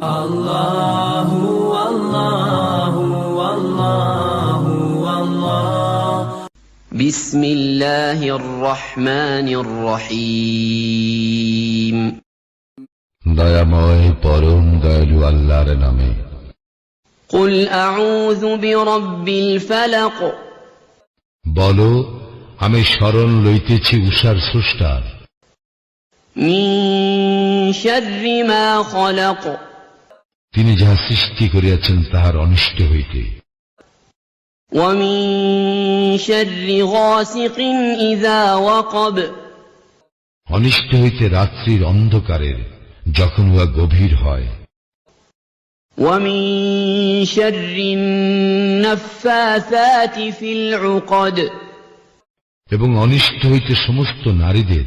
আল্লাহু আল্লাহু আল্লাহু আল্লাহ। বিসমিল্লাহির রহমানির রহিম। দয়াময় পরম দয়ালু আল্লাহর নামে। কুল আউযু বিরাব্বিল ফালাক। বলো, আমি শরণ লইতেছি উষার স্রষ্টার। মিন শাররি মা খালাক। তিনি যাহা সৃষ্টি করিয়াছেন তাহার অনিষ্ট হইতে। ওয়া মিন শাররি গাসিকিন ইযা ওয়াকাব। অনিষ্ট হইতে রাত্রির অন্ধকারের যখন উহা গভীর হয়। ওয়া মিন শাররিন নাফফাসাতি ফিল উকদ। এবং অনিষ্ট হইতে সমস্ত নারীদের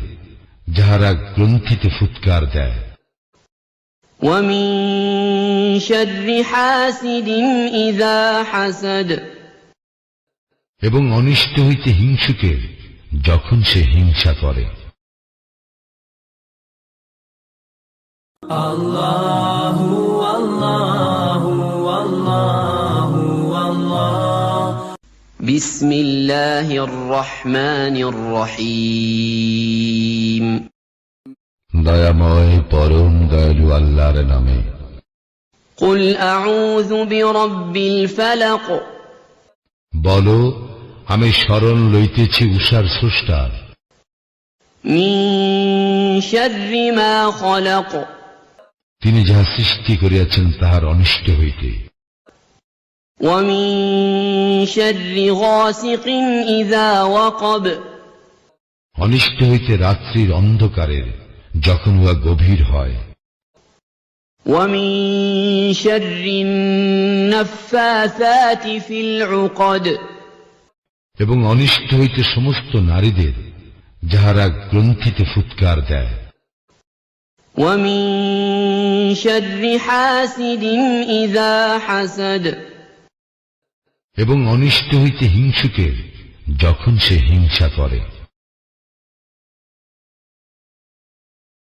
যাহারা গ্রন্থিতে ফুৎকার দেয়। ওয়া মিন শাররি হাসিদিন ইযা হাসাদ। এবং অনিষ্ট হইতে হিংসুকের যখন সে হিংসা করে। আল্লাহু আল্লাহু আল্লাহু আল্লাহ। বিসমিল্লাহির রহমানির রহিম। দয়াময় পরম দয়ালু আল্লাহর নামে। কুল আউযু বিরাব্বিল ফালাক। বলো, আমি শরণ লইতেছি উষার স্রষ্টার। মিন শাররি মা খালাক। তিনি যাহা সৃষ্টি করিয়াছেন তাহার অনিষ্ট হইতে। ওয়া মিন শাররি গাসিকিন ইযা ওয়াকাব। অনিষ্ট হইতে রাত্রির অন্ধকারের যখন উহা গভীর হয়। ওয়া মিন শাররিন নাফফাসাতি ফিল উকদ। এবং অনিষ্ট হইতে সমস্ত নারীদের যাহারা গ্রন্থিতে ফুৎকার দেয়। ওয়া মিন শাররি হাসিদিন ইযা হাসাদ। এবং অনিষ্ট হইতে হিংসুকের যখন সে হিংসা করে।